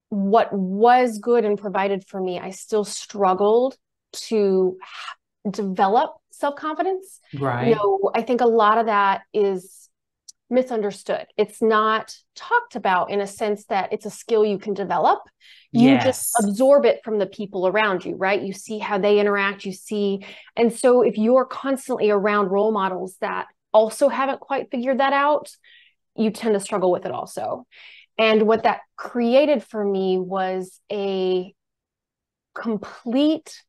what was good and provided for me, I still struggled to develop self-confidence. Right. I think a lot of that is misunderstood. It's not talked about in a sense that it's a skill you can develop. You just Yes. absorb it from the people around you, right? You see how they interact, you see. And so if you're constantly around role models that also haven't quite figured that out, you tend to struggle with it also. And what that created for me was a complete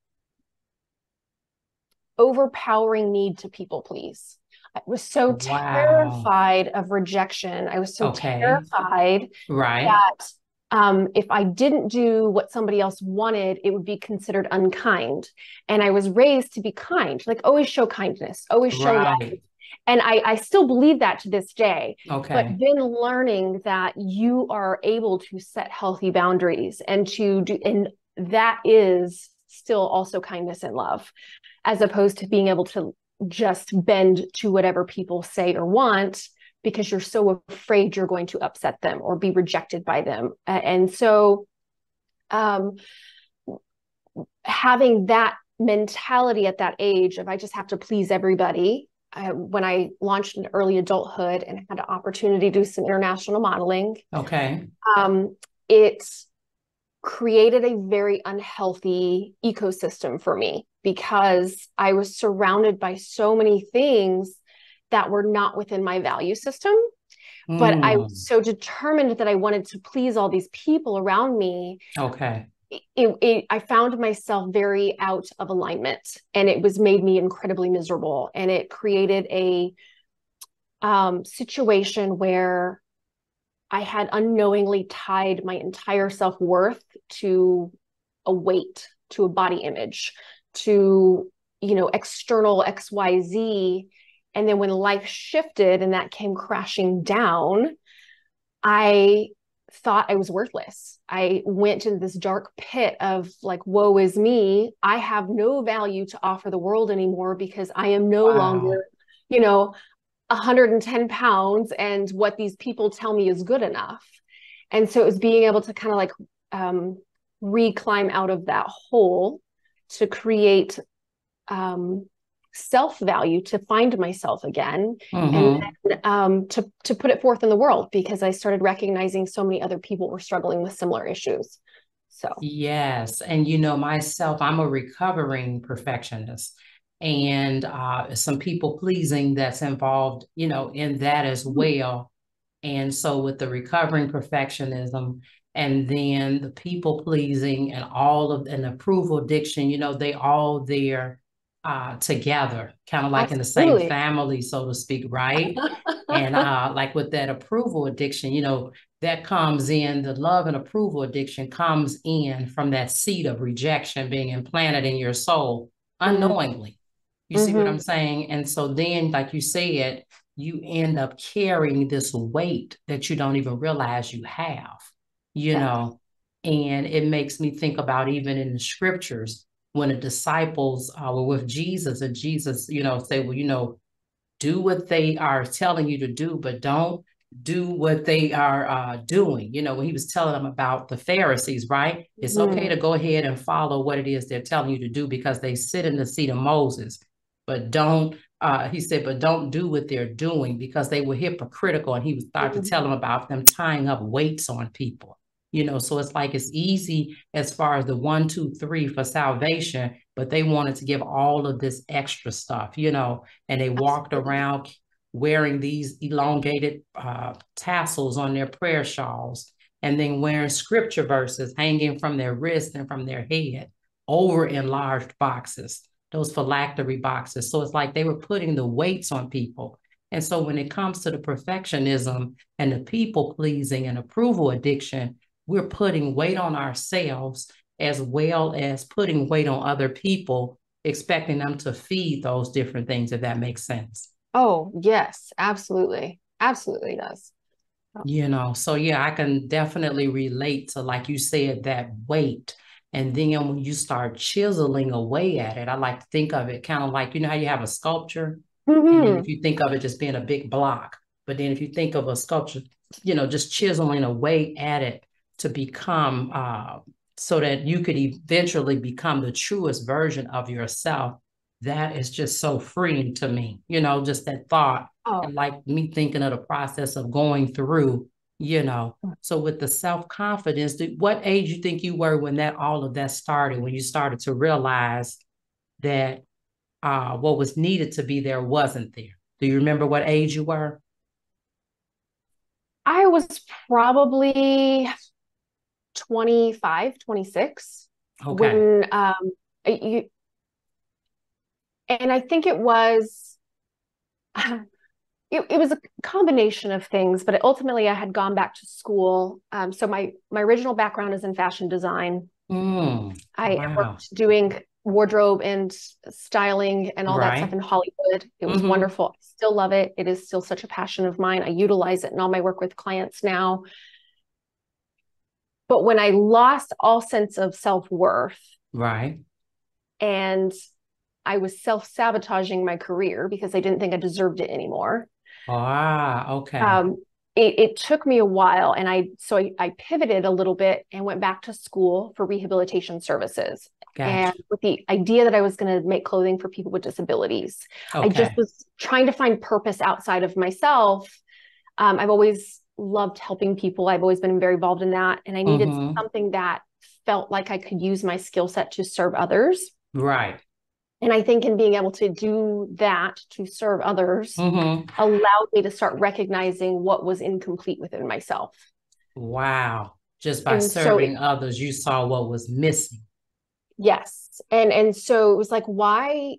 overpowering need to people please. I was so Wow. terrified of rejection. I was so Okay. terrified Right. that if I didn't do what somebody else wanted, it would be considered unkind. And I was raised to be kind, like always show kindness, always show love. Right. And I still believe that to this day. But Okay. then learning that you are able to set healthy boundaries and to do, and that is still also kindness and love, as opposed to being able to just bend to whatever people say or want because you're so afraid you're going to upset them or be rejected by them. And so um, having that mentality at that age of I just have to please everybody. When I launched in early adulthood and had an opportunity to do some international modeling, Okay. it created a very unhealthy ecosystem for me because I was surrounded by so many things that were not within my value system. But I was Mm. so determined that I wanted to please all these people around me. Okay. I found myself very out of alignment, and it was made me incredibly miserable. And it created a situation where I had unknowingly tied my entire self worth to a weight, to a body image, to, external XYZ. And then when life shifted and that came crashing down, I thought I was worthless. I went into this dark pit of like, woe is me. I have no value to offer the world anymore because I am no Wow. longer, you know, 110 pounds and what these people tell me is good enough. And so it was being able to kind of like reclimb out of that hole to create self value, to find myself again, and Mm-hmm. then to put it forth in the world because I started recognizing so many other people were struggling with similar issues. So, Yes. And myself, I'm a recovering perfectionist. And some people pleasing that's involved, in that as well. And so with the recovering perfectionism and then the people pleasing and all of an approval addiction, they all there together, kind of like in the same absolutely. family, so to speak, right? And like with that approval addiction, that comes in, the love and approval addiction comes in from that seed of rejection being implanted in your soul Mm-hmm. unknowingly. You see what I'm Mm-hmm. saying? And so then, like you said, you end up carrying this weight that you don't even realize you have, you Yeah. know. And it makes me think about even in the scriptures when the disciples were with Jesus and Jesus, say, well, do what they are telling you to do, but don't do what they are doing. When he was telling them about the Pharisees, right? It's okay Mm-hmm. to go ahead and follow what it is they're telling you to do because they sit in the seat of Moses, but don't. He said, but don't do what they're doing because they were hypocritical. And he was starting to tell them Mm-hmm. about them tying up weights on people. So it's like it's easy as far as the 1, 2, 3 for salvation, but they wanted to give all of this extra stuff, and they walked Absolutely. around wearing these elongated tassels on their prayer shawls and then wearing scripture verses hanging from their wrist and from their head over enlarged boxes, those phylactery boxes. So it's like they were putting the weights on people. And so when it comes to the perfectionism and the people pleasing and approval addiction, we're putting weight on ourselves as well as putting weight on other people, expecting them to feed those different things, if that makes sense. Oh, yes, absolutely. Absolutely does. So yeah, I can definitely relate to, like you said, that weight. And then when you start chiseling away at it, I like to think of it kind of like, how you have a sculpture, and then if Mm-hmm. you think of it just being a big block, but then if you think of a sculpture, just chiseling away at it to become, so that you could eventually become the truest version of yourself, that is just so freeing to me, just that thought. Oh. And like me thinking of the process of going through, so with the self-confidence, what age you think you were when all of that started, when you started to realize that what was needed to be there wasn't there? Do you remember what age you were? I was probably 25, 26 Okay. when and I think it was it was a combination of things, but ultimately I had gone back to school. So my original background is in fashion design. I Wow. worked doing wardrobe and styling and all that stuff in Hollywood. It was wonderful. I still love it. It is still such a passion of mine. I utilize it in all my work with clients now. But when I lost all sense of self-worth, right, and I was self-sabotaging my career because I didn't think I deserved it anymore. Okay. It took me a while, and I pivoted a little bit and went back to school for rehabilitation services. Gotcha. And with the idea that I was going to make clothing for people with disabilities. Okay. I just was trying to find purpose outside of myself. I've always loved helping people. I've always been very involved in that. And I needed something that felt like I could use my skill set to serve others. Right. And I think in being able to do that, to serve others, allowed me to start recognizing what was incomplete within myself. Wow. Just by serving others, you saw what was missing. Yes. And so it was like, why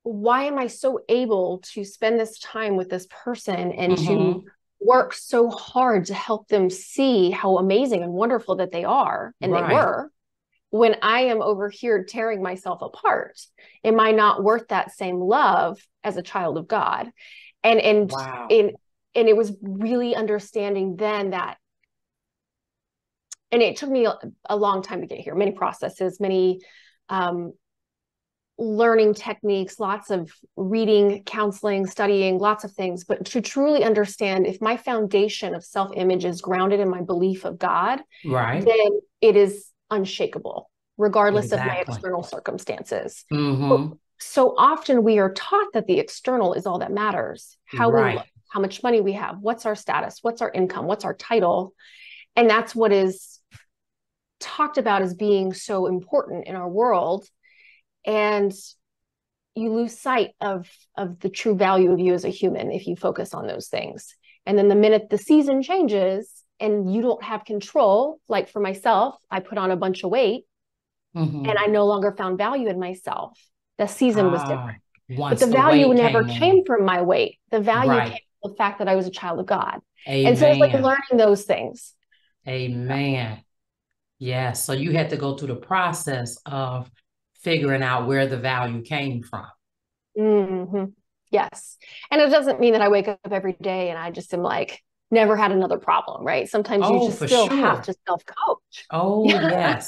am I so able to spend this time with this person and to work so hard to help them see how amazing and wonderful that they are, and they were, when I am over here tearing myself apart? Am I not worth that same love as a child of God? And wow. And it was really understanding then that, and it took me a long time to get here, many processes, many learning techniques, lots of reading, counseling, studying, lots of things, but to truly understand, if my foundation of self-image is grounded in my belief of God, then it is unshakable, regardless of my external circumstances. So often we are taught that the external is all that matters. How we look, how much money we have, what's our status, what's our income, what's our title. And that's what is talked about as being so important in our world. And you lose sight of the true value of you as a human if you focus on those things. And then the minute the season changes and you don't have control, like for myself, I put on a bunch of weight and I no longer found value in myself. The season was different. But the value never came from my weight. The value came from the fact that I was a child of God. Amen. And so it's like learning those things. Amen. Yeah. So you had to go through the process of figuring out where the value came from. Yes. And it doesn't mean that I wake up every day and I just am like, never had another problem, right? Sometimes you just still have to self-coach. Oh, yes.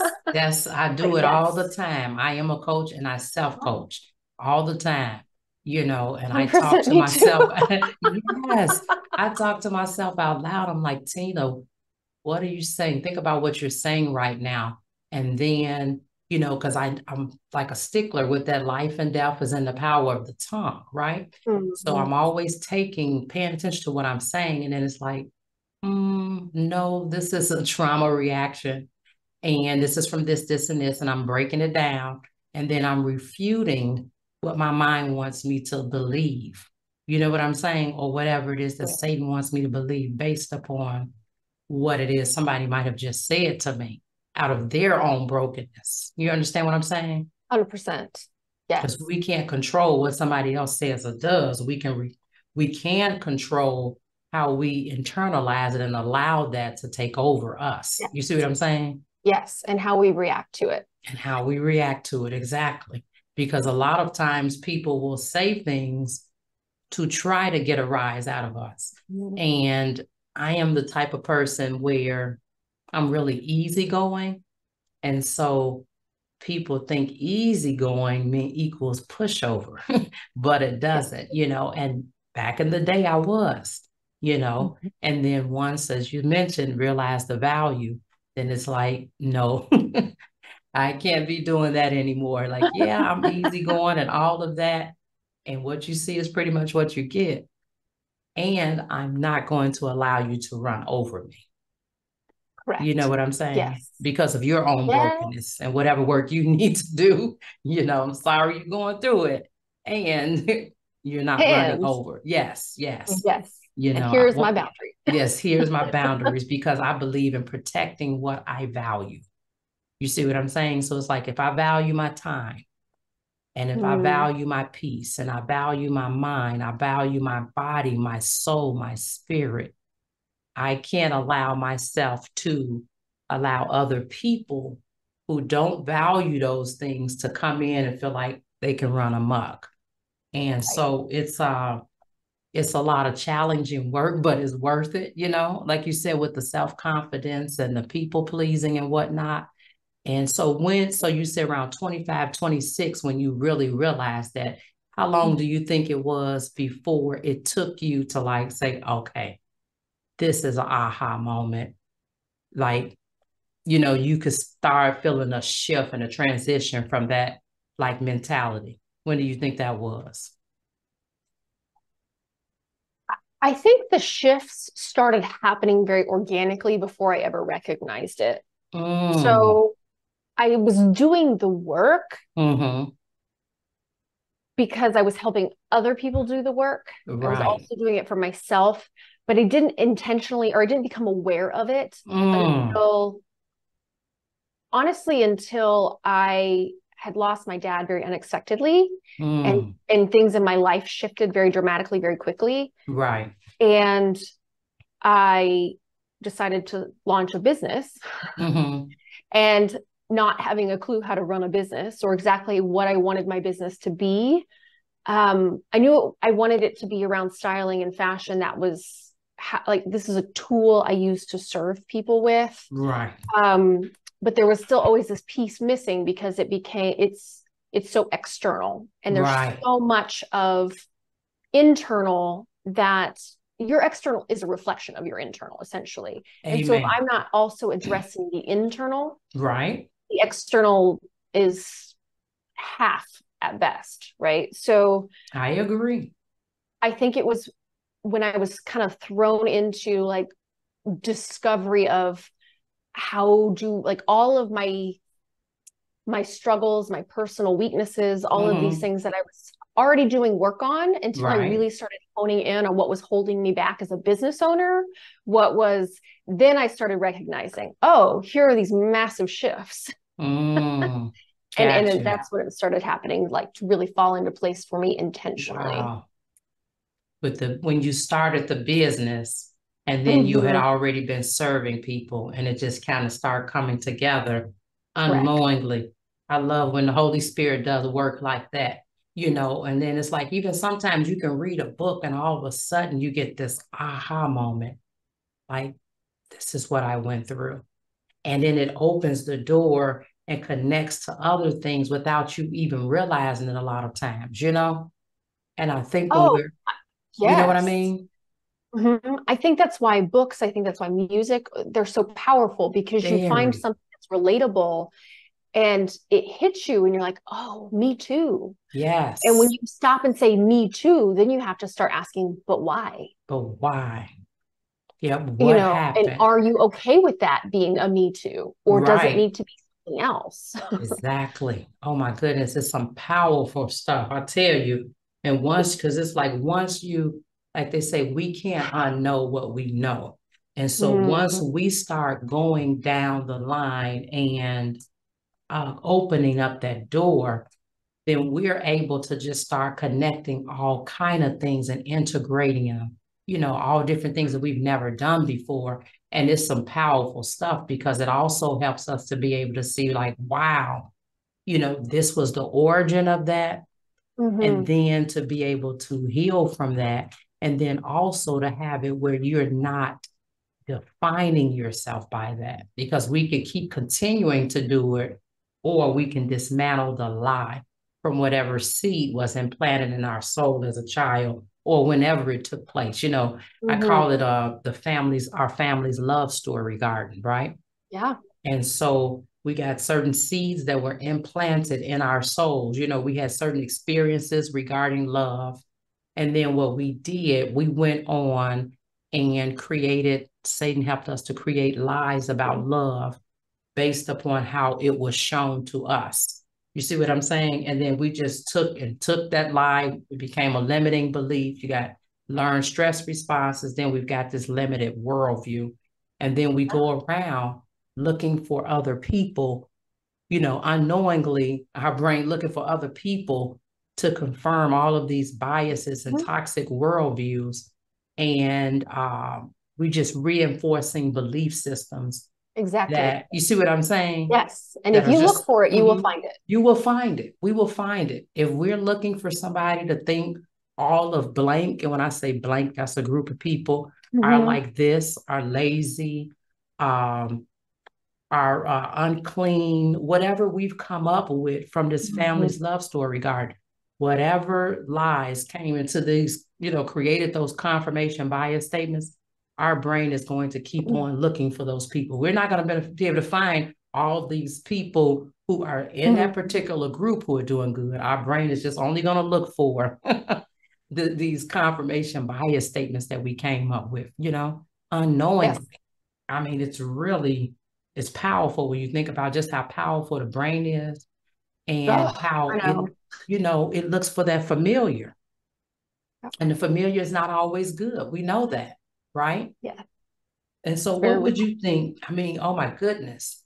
I do it all the time. I am a coach and I self-coach all the time, and I talk to myself. Yes. I talk to myself out loud. I'm like, Tina, what are you saying? Think about what you're saying right now. And then, because I'm like a stickler with that, life and death is in the power of the tongue, right? So I'm always paying attention to what I'm saying. And then it's like, no, this is a trauma reaction. And this is from this, and this, and I'm breaking it down. And then I'm refuting what my mind wants me to believe. You know what I'm saying? Or whatever it is that Satan wants me to believe based upon what it is somebody might have just said to me out of their own brokenness. You understand what I'm saying? 100%. Yes. Because we can't control what somebody else says or does. We can control how we internalize it and allow that to take over us. Yes. You see what I'm saying? Yes. And how we react to it. And how we react to it. Exactly. Because a lot of times people will say things to try to get a rise out of us. And I am the type of person where I'm really easygoing. And so people think easygoing equals pushover, but it doesn't, and back in the day I was, and then once, as you mentioned, realized the value, then it's like, no, I can't be doing that anymore. Like, yeah, I'm easygoing and all of that. And what you see is pretty much what you get. And I'm not going to allow you to run over me. You know Correct. what I'm saying? Yes. Because of your own Yes. brokenness and whatever work you need to do, I'm sorry you're going through it. And you're not running And over. Yes, yes. yes. And I here's my want, boundary. yes, here's my boundaries because I believe in protecting what I value. You see what I'm saying? So it's like if I value my time and if I Mm, value my peace and I value my mind, I value my body, my soul, my spirit, I can't allow myself to allow other people who don't value those things to come in and feel like they can run amok. And right. so it's a lot of challenging work, but it's worth it, like you said, with the self-confidence and the people pleasing and whatnot. And so you said around 25, 26, when you really realized that, how long do you think it was before it took you to like say, okay, this is an aha moment? Like, you could start feeling a shift and a transition from that like mentality. When do you think that was? I think the shifts started happening very organically before I ever recognized it. Mm, So I was doing the work mm-hmm. because I was helping other people do the work. I was Right. also doing it for myself, but I didn't intentionally, or I didn't become aware of it Mm, until, honestly, until I had lost my dad very unexpectedly, and mm, things in my life shifted very dramatically, very quickly. right. And I decided to launch a business. Mm-hmm. And not having a clue how to run a business or exactly what I wanted my business to be. I knew I wanted it to be around styling and fashion. That was like, this is a tool I use to serve people with. Right. Um, but there was still always this piece missing because it's so external, and there's Right. so much of internal that your external is a reflection of your internal, essentially. And so if Amen. I'm not also addressing the internal, Right. the external is half at best, right? So I agree. I think it was when I was kind of thrown into like discovery of how do like all of my struggles, my personal weaknesses, all of these Mm-hmm. things that I was already doing work on, until I Right. really started honing in on what was holding me back as a business owner. Then I started recognizing, oh, here are these massive shifts. Mm, And got then you. that's when it started happening, like to really fall into place for me intentionally. Wow. When you started the business and then you had Mm-hmm. already been serving people and it just kind of started coming together Correct. unknowingly. I love when the Holy Spirit does work like that, and then it's like even sometimes you can read a book and all of a sudden you get this aha moment, like this is what I went through. And then it opens the door and connects to other things without you even realizing it a lot of times. And I think when Oh, we're, you know what I yes. mean? I think that's why books, I think that's why music, they're so powerful, because you find Very. something that's relatable and it hits you and you're like, oh, me too. And when Yes. you stop and say me too, then you have to start asking, but why? But why? Yeah. What And happened? are you okay with that being a me too? Or does it Right. need to be something else? Exactly. Oh my goodness. It's some powerful stuff. I tell you. And because it's like once you, like they say, we can't unknow what we know. And so once Mm-hmm. we start going down the line and opening up that door, then we're able to just start connecting all kind of things and integrating them, all different things that we've never done before. And it's some powerful stuff because it also helps us to be able to see like, wow, this was the origin of that. And Mm-hmm. then to be able to heal from that. And then also to have it where you're not defining yourself by that, because we can keep continuing to do it, or we can dismantle the lie from whatever seed was implanted in our soul as a child or whenever it took place. I Mm-hmm. call it our family's love story garden, right? Yeah. And so we got certain seeds that were implanted in our souls. You know, we had certain experiences regarding love. And then what we did, we went on and created, Satan helped us to create lies about love based upon how it was shown to us. You see what I'm saying? And then we just took that lie. It became a limiting belief. You got learned stress responses. Then we've got this limited worldview. And then we go around looking for other people, you know, unknowingly, our brain looking for other people to confirm all of these biases and toxic worldviews. And we just reinforcing belief systems. Exactly. That, you see what I'm saying? Yes. And if you look for it, you will find it. You will find it. We will find it. If we're looking for somebody to think all of blank, and when I say blank, that's a group of people are like this, are lazy, are unclean, whatever we've come up with from this family's love story regard, whatever lies came into these, you know, created those confirmation bias statements, our brain is going to keep on looking for those people. We're not going to be able to find all these people who are in that particular group who are doing good. Our brain is just only going to look for these confirmation bias statements that we came up with, you know, unknowingly. Yes. I mean, it's powerful when you think about just how powerful the brain is and how it, you know, it looks for that familiar. And the familiar is not always good. We know that. Right? Yeah. And so what would you think? I mean, oh my goodness.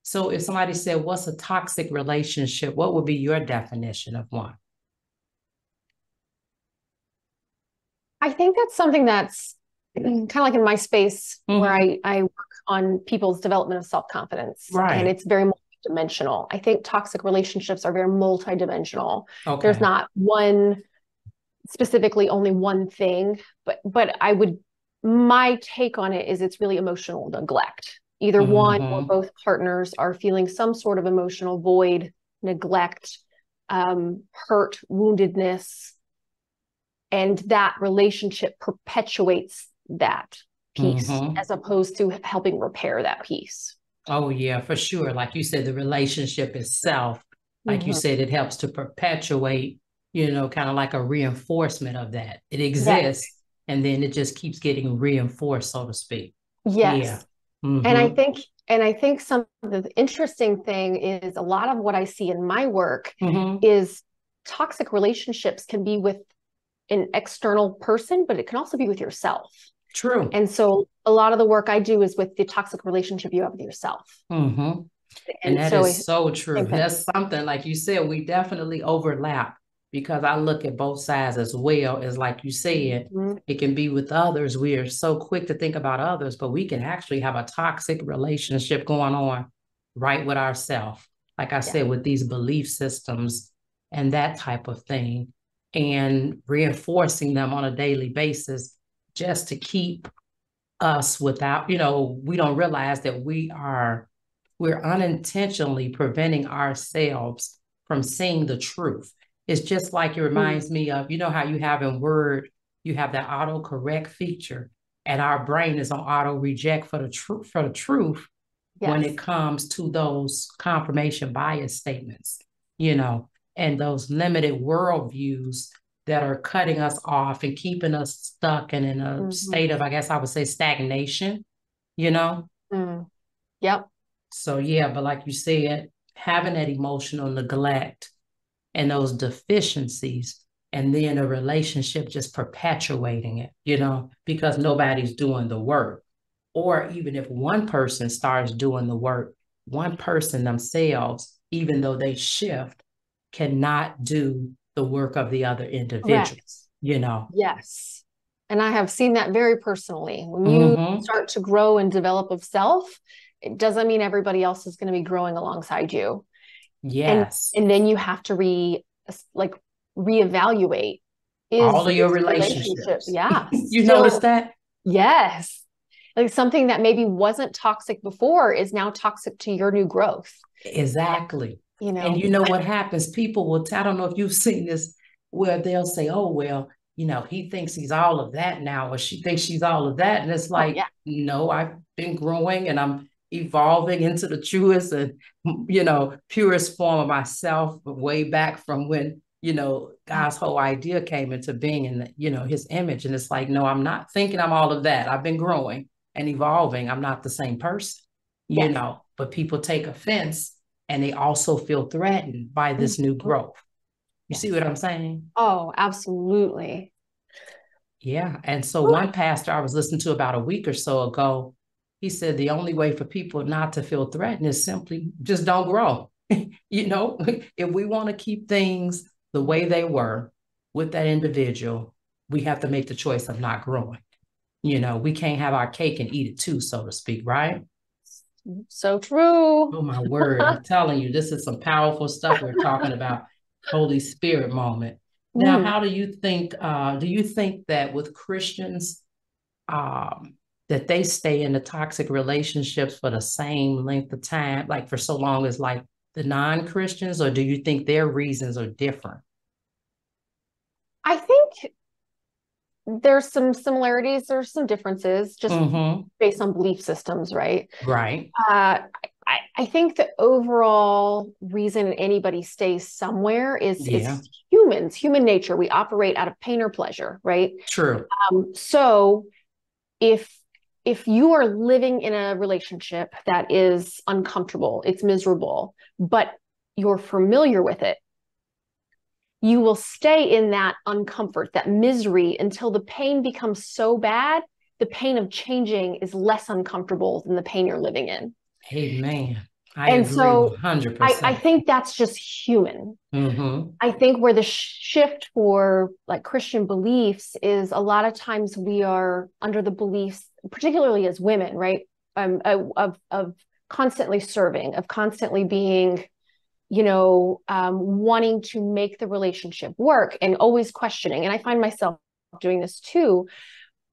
So if somebody said, what's a toxic relationship? What would be your definition of one? I think that's something that's kind of like in my space where I work on people's development of self-confidence. Right. And it's very multidimensional. I think toxic relationships are very multidimensional. Okay. There's not one, specifically only one thing, but my take on it is it's really emotional neglect. Either one or both partners are feeling some sort of emotional void, neglect, hurt, woundedness, and that relationship perpetuates that piece as opposed to helping repair that piece. Oh yeah, for sure. Like you said, the relationship itself, like you said, it helps to perpetuate, you know, kind of like a reinforcement of that. It exists. Yes. And then it just keeps getting reinforced, so to speak. Yes. Yeah. And I think some of the interesting thing is a lot of what I see in my work is toxic relationships can be with an external person, but it can also be with yourself. True. And so a lot of the work I do is with the toxic relationship you have with yourself. And that so is so true. That's something, like you said, we definitely overlap. Because I look at both sides as well. As like you said, it can be with others. We are so quick to think about others, but we can actually have a toxic relationship going on right with ourselves. Like I said, with these belief systems and that type of thing, and reinforcing them on a daily basis just to keep us without, you know, we don't realize that we're unintentionally preventing ourselves from seeing the truth. It's just like, it reminds me of, you know, how you have in Word, you have that autocorrect feature, and our brain is on auto reject for the truth when it comes to those confirmation bias statements, you know, and those limited worldviews that are cutting us off and keeping us stuck and in a state of, I guess I would say, stagnation, you know? Yep. So yeah, but like you said, having that emotional neglect and those deficiencies, and then a relationship just perpetuating it, you know, because nobody's doing the work. Or even if one person starts doing the work, one person themselves, even though they shift, cannot do the work of the other individuals, you know? Yes. And I have seen that very personally. When you start to grow and develop of self, it doesn't mean everybody else is going to be growing alongside you. Yes. And then you have to reevaluate all of your relationships. Yeah. You notice that? Yes. Like something that maybe wasn't toxic before is now toxic to your new growth. Exactly. You know, and you know what happens? People will, I don't know if you've seen this, where they'll say, oh, well, you know, he thinks he's all of that now, or she thinks she's all of that. And it's like, no, I've been growing and I'm evolving into the truest and, purest form of myself way back from when, God's whole idea came into being in, his image. And it's like, no, I'm not thinking I'm all of that. I've been growing and evolving. I'm not the same person, but people take offense and they also feel threatened by this new growth. You see what I'm saying? Oh, absolutely. Yeah. And so one pastor I was listening to about a week or so ago, he said the only way for people not to feel threatened is simply just don't grow. If we want to keep things the way they were with that individual, we have to make the choice of not growing. We can't have our cake and eat it too, so to speak, right? So true. Oh, my word. I'm telling you, this is some powerful stuff we're talking about. Holy Spirit moment. Now, how do you think that with Christians, that they stay in the toxic relationships for the same length of time, like for so long as like the non-Christians, or do you think their reasons are different? I think there's some similarities, there's some differences, just based on belief systems, right? Right. I think the overall reason anybody stays somewhere is humans, human nature. We operate out of pain or pleasure, right? True. So if you are living in a relationship that is uncomfortable, it's miserable, but you're familiar with it, you will stay in that uncomfort, that misery, until the pain becomes so bad, the pain of changing is less uncomfortable than the pain you're living in. Amen. I agree 100%. I think that's just human. I think where the shift for like Christian beliefs is a lot of times we are under the beliefs, particularly as women, right? Of constantly serving, of constantly being, wanting to make the relationship work and always questioning. And I find myself doing this too.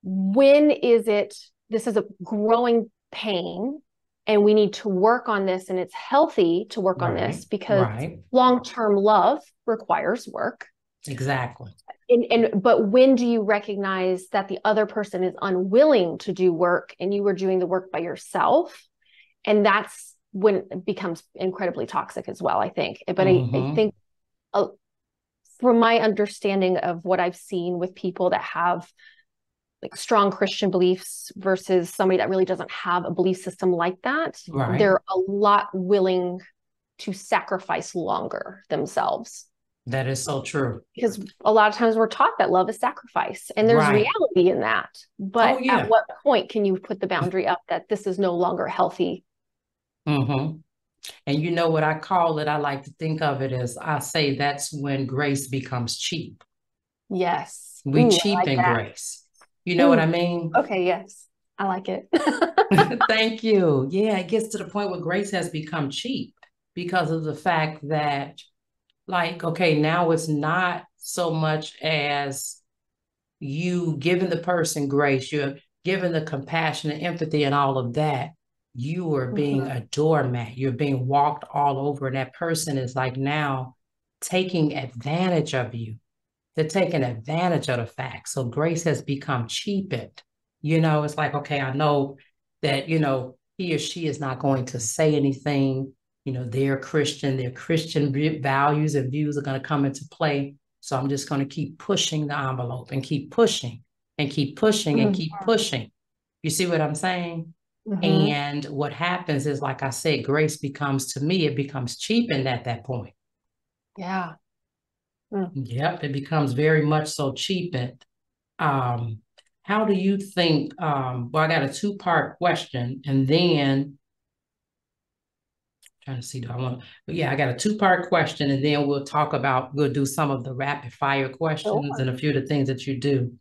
When is it, this is a growing pain and we need to work on this, and it's healthy to work on this because long-term love requires work. Exactly. But when do you recognize that the other person is unwilling to do work and you are doing the work by yourself? And that's when it becomes incredibly toxic as well, I think. But I think from my understanding of what I've seen with people that have like strong Christian beliefs versus somebody that really doesn't have a belief system like that, they're a lot willing to sacrifice longer themselves. That is so true. Because a lot of times we're taught that love is sacrifice, and there's reality in that. But at what point can you put the boundary up that this is no longer healthy? And you know what I call it? I like to think of it as, I say that's when grace becomes cheap. Yes. We cheapen grace. You know what I mean? Okay, yes. I like it. Thank you. Yeah, it gets to the point where grace has become cheap because of the fact that, like, okay, now it's not so much as you giving the person grace, you're giving the compassion and empathy and all of that. You are being a doormat. You're being walked all over. And that person is like now taking advantage of you. They're taking advantage of the fact. So grace has become cheapened. It's like, okay, I know that, he or she is not going to say anything. They're Christian. Their Christian values and views are going to come into play. So I'm just going to keep pushing the envelope and keep pushing and keep pushing and keep pushing. You see what I'm saying? And what happens is, like I said, grace becomes, to me, it becomes cheapened at that point. Yeah. Yep, it becomes very much so cheapened. How do you think, well, I got a two-part question, and then trying to see, I got a two-part question, and then we'll do some of the rapid fire questions and a few of the things that you do.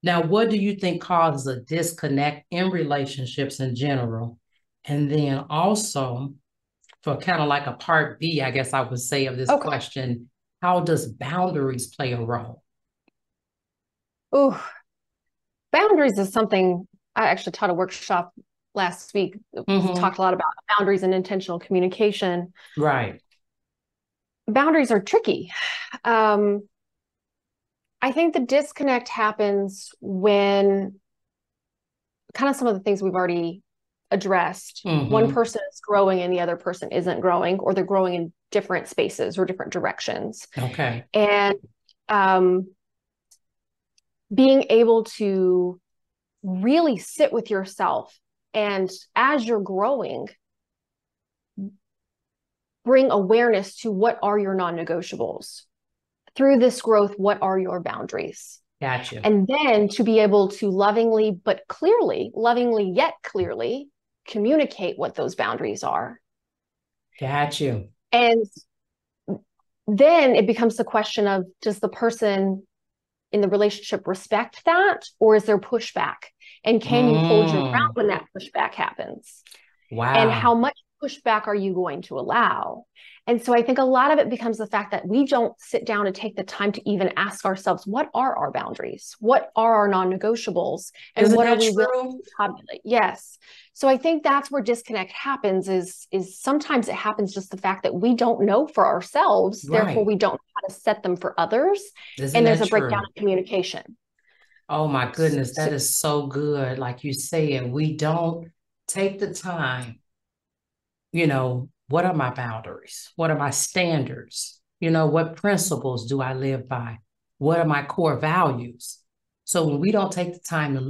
Now, what do you think causes a disconnect in relationships in general? And then also, for kind of like a part B, I guess I would say, of this question, how does boundaries play a role? Oh, boundaries is something I actually taught a workshop last week. Talked a lot about boundaries and intentional communication. Right. Boundaries are tricky. I think the disconnect happens when kind of some of the things we've already addressed, one person is growing and the other person isn't growing, or they're growing in different spaces or different directions. Okay. And being able to really sit with yourself, and as you're growing, bring awareness to what are your non-negotiables. Through this growth, what are your boundaries? Gotcha. And then to be able to lovingly yet clearly communicate what those boundaries are. Gotcha. And then it becomes the question of, does the person in the relationship respect that, or is there pushback? And can you hold your ground when that pushback happens? Wow. And how much pushback are you going to allow? And so I think a lot of it becomes the fact that we don't sit down and take the time to even ask ourselves, what are our boundaries? What are our non-negotiables? And Isn't what that are we true? willing to populate? Yes. So I think that's where disconnect happens, is sometimes it happens just the fact that we don't know for ourselves, Right. therefore we don't know how to set them for others. Isn't and there's that a breakdown true? in communication. Oh my goodness, that is so good. Like you said, we don't take the time, what are my boundaries? What are my standards? What principles do I live by? What are my core values? So when we don't take the time to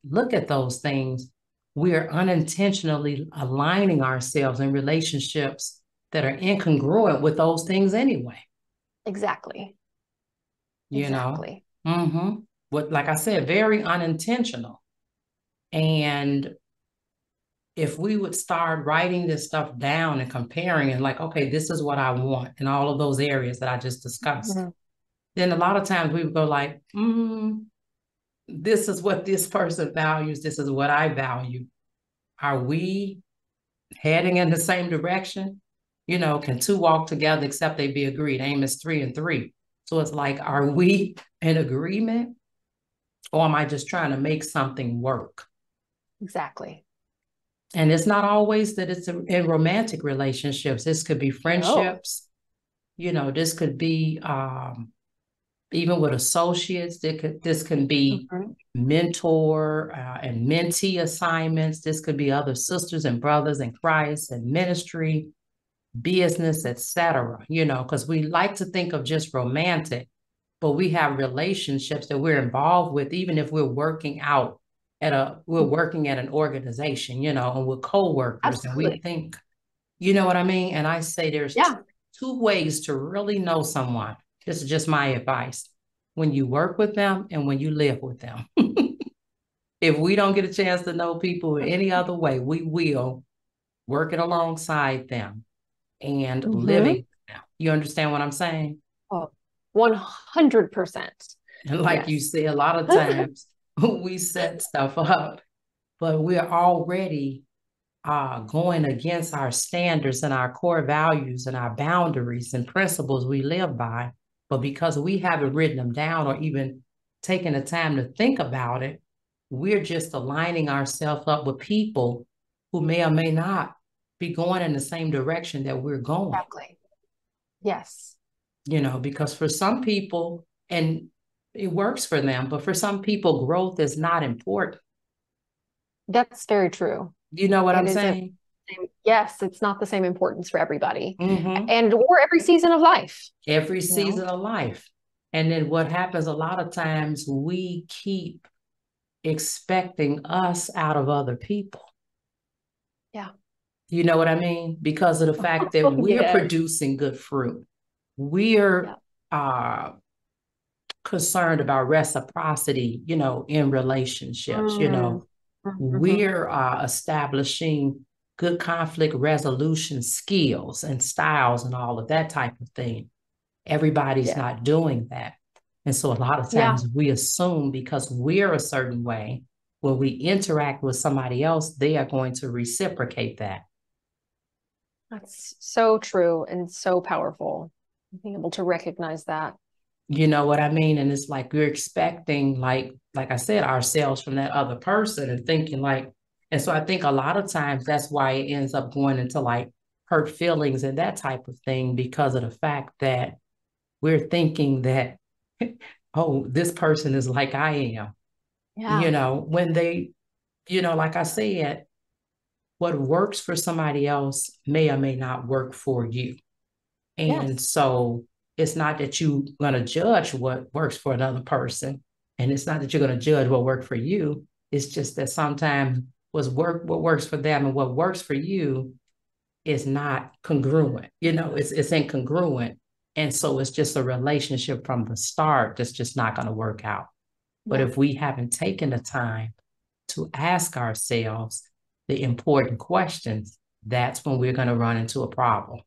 look at those things, we're unintentionally aligning ourselves in relationships that are incongruent with those things anyway. Exactly. Exactly. What, like I said, very unintentional. And if we would start writing this stuff down and comparing and like, okay, this is what I want in all of those areas that I just discussed, then a lot of times we would go like, this is what this person values. This is what I value. Are we heading in the same direction? Can two walk together except they be agreed? Amos 3 and 3. So it's like, are we in agreement, or am I just trying to make something work? Exactly. And it's not always that it's in romantic relationships. This could be friendships. This could be even with associates. This can be mentor and mentee assignments. This could be other sisters and brothers in Christ and ministry, business, etc. Because we like to think of just romantic, but we have relationships that we're involved with, even if we're working out we're working at an organization, and we're co-workers. Absolutely. And we think, you know what I mean? And I say there's two ways to really know someone. This is just my advice. When you work with them and when you live with them. If we don't get a chance to know people in any other way, we will working alongside them and living with them. You understand what I'm saying? Oh, 100%. And like you say, a lot of times we set stuff up, but we're already going against our standards and our core values and our boundaries and principles we live by. But because we haven't written them down or even taken the time to think about it, we're just aligning ourselves up with people who may or may not be going in the same direction that we're going. Exactly. Yes. Because for some people, and it works for them, but for some people, growth is not important. That's very true. You know what I'm saying? Yes, it's not the same importance for everybody. Or every season of life. Every season of life. And then what happens a lot of times, we keep expecting us out of other people. Yeah. You know what I mean? Because of the fact that we're producing good fruit. We're concerned about reciprocity, in relationships, we're establishing good conflict resolution skills and styles and all of that type of thing. Everybody's not doing that. And so a lot of times we assume because we're a certain way, when we interact with somebody else, they are going to reciprocate that. That's so true and so powerful, being able to recognize that. You know what I mean? And it's like we're expecting, like I said, ourselves from that other person and thinking like, and so I think a lot of times that's why it ends up going into like hurt feelings and that type of thing, because of the fact that we're thinking that, oh, this person is like I am. Yeah. When they, like I said, what works for somebody else may or may not work for you. And Yes. so it's not that you're going to judge what works for another person. And it's not that you're going to judge what worked for you. It's just that sometimes what works for them and what works for you is not congruent. It's incongruent. And so it's just a relationship from the start that's just not going to work out. But Yeah. if we haven't taken the time to ask ourselves the important questions, that's when we're going to run into a problem.